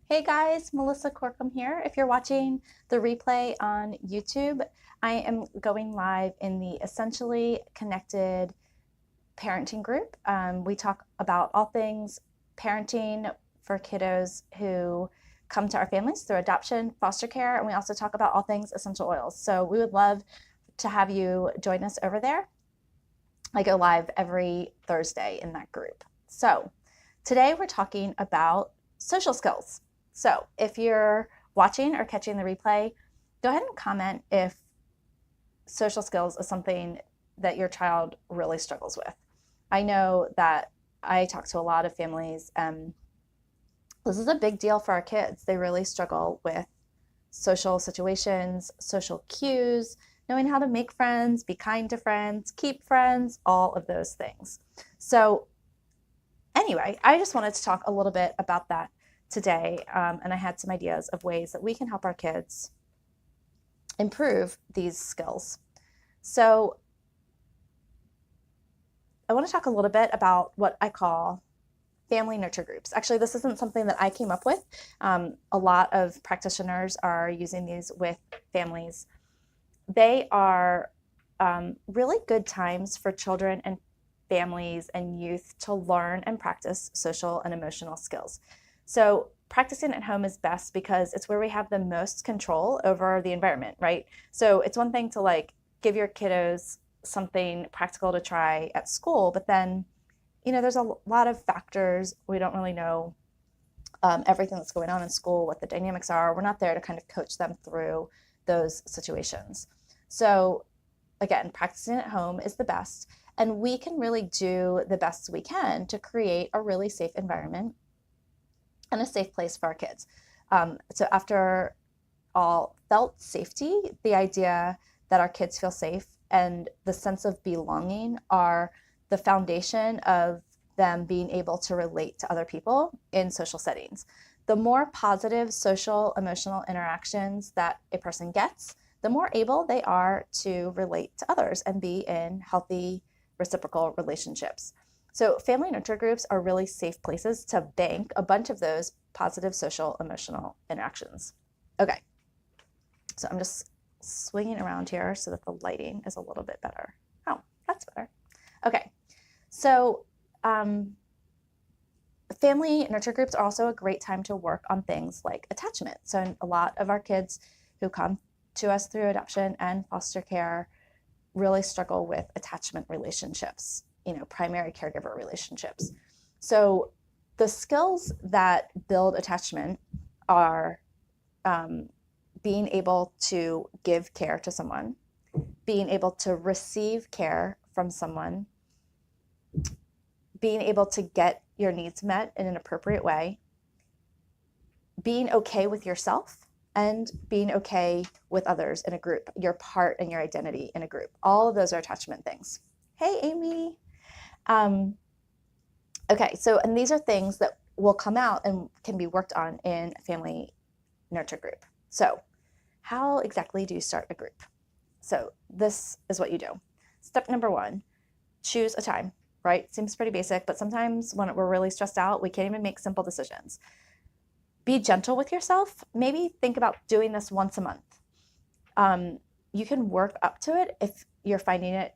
Hey guys, Melissa Corkum here. If you're watching the replay on YouTube, I am going live in the Essentially Connected parenting group. We talk about all things parenting for kiddos who come to our families through adoption, foster care, and we also talk about all things essential oils. So we would love to have you join us over there. I go live every Thursday in that group. So today we're talking about social skills. So if you're watching or catching the replay, go ahead and comment if social skills is something that your child really struggles with. I know that I talk to a lot of families, and this is a big deal for our kids. They really struggle with social situations, social cues, knowing how to make friends, be kind to friends, keep friends, all of those things. So anyway, I just wanted to talk a little bit about that today, and I had some ideas of ways that we can help our kids improve these skills. So I want to talk a little bit about what I call family nurture groups. Actually, this isn't something that I came up with. A lot of practitioners are using these with families. They are really good times for children and families and youth to learn and practice social and emotional skills. So practicing at home is best because it's where we have the most control over the environment, right? So it's one thing to give your kiddos something practical to try at school, but then, there's a lot of factors. We don't really know everything that's going on in school, what the dynamics are. We're not there to kind of coach them through those situations. So again, practicing at home is the best. And we can really do the best we can to create a really safe environment and a safe place for our kids. So after all, felt safety, the idea that our kids feel safe and the sense of belonging are the foundation of them being able to relate to other people in social settings. The more positive social emotional interactions that a person gets, the more able they are to relate to others and be in healthy reciprocal relationships. So family nurture groups are really safe places to bank a bunch of those positive social emotional interactions. Okay, so I'm just swinging around here so that the lighting is a little bit better. Oh, that's better. Okay, so family nurture groups are also a great time to work on things like attachment. So a lot of our kids who come to us through adoption and foster care really struggle with attachment relationships, primary caregiver relationships. So the skills that build attachment are being able to give care to someone, being able to receive care from someone, being able to get your needs met in an appropriate way, being okay with yourself, and being okay with others in a group, your part and your identity in a group. All of those are attachment things. Hey, Amy. Okay, so, and these are things that will come out and can be worked on in a family nurture group. So how exactly do you start a group? So this is what you do. Step number one, choose a time, right? Seems pretty basic, but sometimes when we're really stressed out, we can't even make simple decisions. Be gentle with yourself. Maybe think about doing this once a month. You can work up to it if you're finding it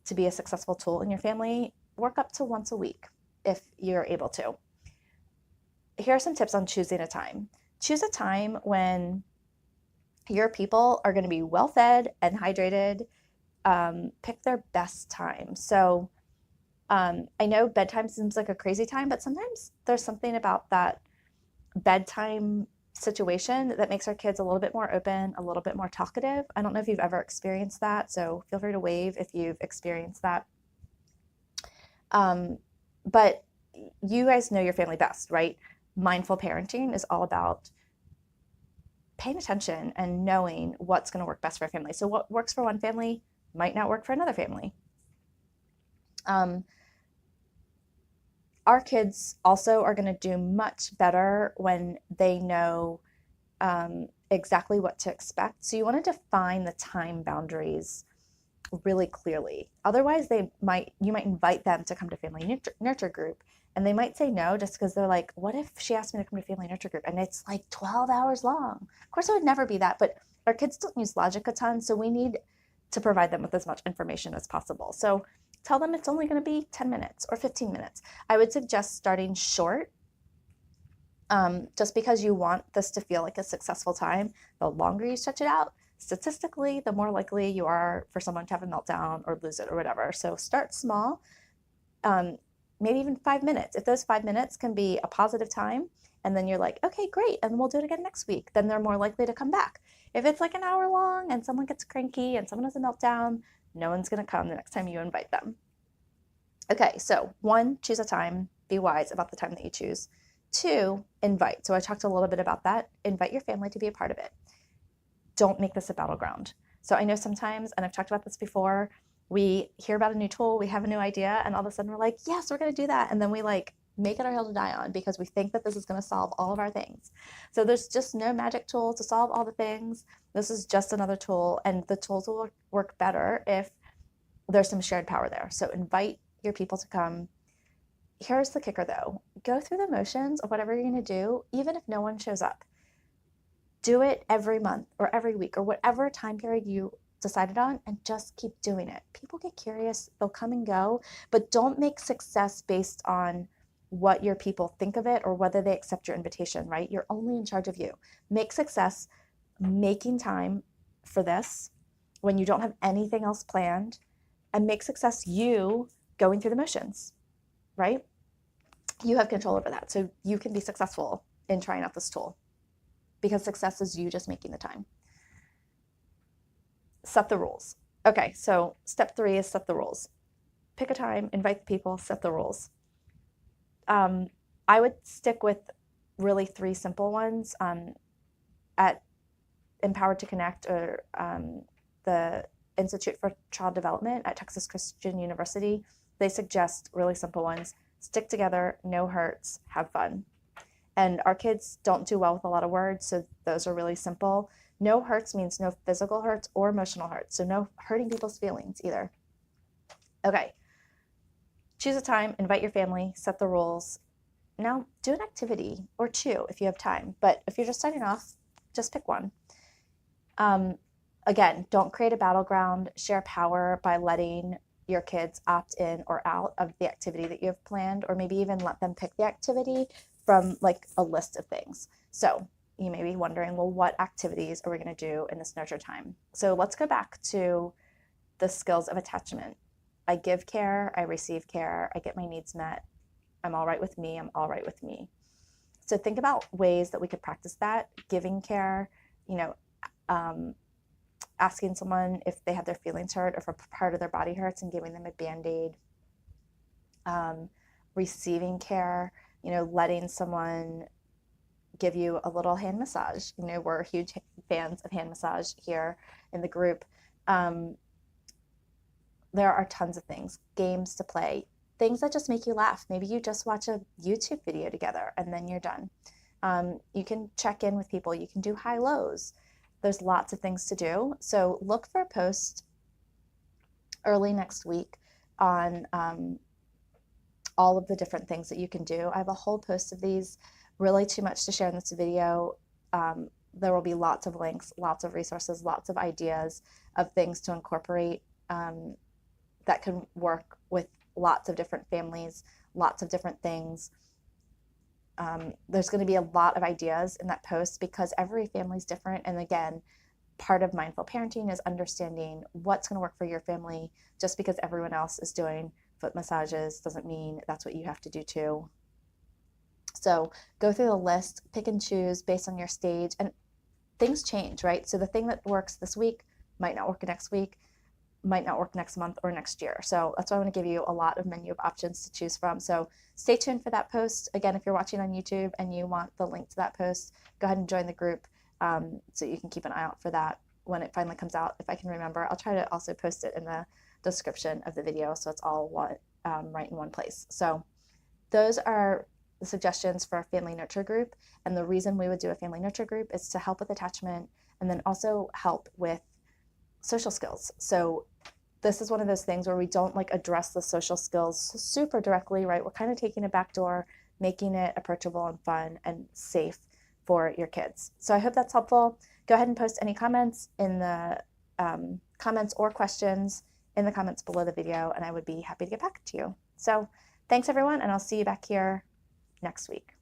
to be a successful tool in your family. Work up to once a week if you're able to. Here are some tips on choosing a time. Choose a time when your people are going to be well fed and hydrated. Pick their best time. So I know bedtime seems like a crazy time, but sometimes there's something about that bedtime situation that makes our kids a little bit more open, a little bit more talkative. I don't know if you've ever experienced that, so feel free to wave if you've experienced that. But you guys know your family best, right? Mindful parenting is all about paying attention and knowing what's going to work best for a family. So what works for one family might not work for another family. Our kids also are going to do much better when they know exactly what to expect. So you want to define the time boundaries really clearly. Otherwise, you might invite them to come to family nurture group And they might say no just because they're like, what if she asked me to come to family nurture group and it's like 12 hours long? Of course, it would never be that, but our kids don't use logic a ton, so we need to provide them with as much information as possible. So tell them it's only going to be 10 minutes or 15 minutes. I would suggest starting short, just because you want this to feel like a successful time. The longer you stretch it out, statistically, the more likely you are for someone to have a meltdown or lose it or whatever. So start small, maybe even 5 minutes. If those 5 minutes can be a positive time, and then you're like, okay, great, and we'll do it again next week, then they're more likely to come back. If it's like an hour long and someone gets cranky and someone has a meltdown, no one's going to come the next time you invite them. Okay, so 1, choose a time. Be wise about the time that you choose. 2, invite. So I talked a little bit about that. Invite your family to be a part of it. Don't make this a battleground. So I know sometimes, and I've talked about this before, we hear about a new tool, we have a new idea, and all of a sudden we're like, yes, we're going to do that. And then we like make it our hill to die on because we think that this is going to solve all of our things. So there's just no magic tool to solve all the things. This is just another tool, and the tools will work better if there's some shared power there. So invite your people to come. Here's the kicker though. Go through the motions of whatever you're going to do, even if no one shows up. Do it every month or every week or whatever time period you decided on, and just keep doing it. People get curious, they'll come and go, but don't make success based on what your people think of it or whether they accept your invitation, right? You're only in charge of you. Make success making time for this when you don't have anything else planned, and make success you going through the motions, right? You have control over that. So you can be successful in trying out this tool because success is you just making the time. Set the rules. Okay, so step 3 is set the rules. Pick a time, invite the people, set the rules. I would stick with really 3 simple ones. At Empowered to Connect, or the Institute for Child Development at Texas Christian University, they suggest really simple ones. Stick together, no hurts, have fun. And our kids don't do well with a lot of words, so those are really simple. No hurts means no physical hurts or emotional hurts, so no hurting people's feelings either. Okay, choose a time, invite your family, set the rules. Now do an activity or 2 if you have time, but if you're just starting off, just pick one. Again, don't create a battleground. Share power by letting your kids opt in or out of the activity that you have planned, or maybe even let them pick the activity from like a list of things. So you may be wondering, well, what activities are we going to do in this nurture time? So let's go back to the skills of attachment. I give care, I receive care, I get my needs met, I'm all right with me, I'm all right with me. So think about ways that we could practice that. Giving care, asking someone if they have their feelings hurt or if a part of their body hurts and giving them a Band-Aid. Receiving care, letting someone give you a little hand massage. We're huge fans of hand massage here in the group. There are tons of things, games to play, things that just make you laugh. Maybe you just watch a YouTube video together and then you're done. You can check in with people. You can do high-lows. There's lots of things to do. So look for a post early next week on all of the different things that you can do. I have a whole post of these, really too much to share in this video. There will be lots of links, lots of resources, lots of ideas of things to incorporate that can work with lots of different families, lots of different things. There's going to be a lot of ideas in that post because every family is different. And again, part of mindful parenting is understanding what's going to work for your family. Just because everyone else is doing foot massages doesn't mean that's what you have to do too. So go through the list, pick and choose based on your stage, and things change, right? So the thing that works this week might not work next week, might not work next month or next year. So that's why I want to give you a lot of menu of options to choose from. So stay tuned for that post. Again, if you're watching on YouTube and you want the link to that post, go ahead and join the group so you can keep an eye out for that when it finally comes out. If I can remember, I'll try to also post it in the description of the video so it's all right in one place. So those are the suggestions for a family nurture group. And the reason we would do a family nurture group is to help with attachment and then also help with social skills. So this is one of those things where we don't like address the social skills super directly, right? We're kind of taking a back door, making it approachable and fun and safe for your kids. So I hope that's helpful. Go ahead and post any comments in the comments or questions in the comments below the video, and I would be happy to get back to you. So thanks everyone, and I'll see you back here next week.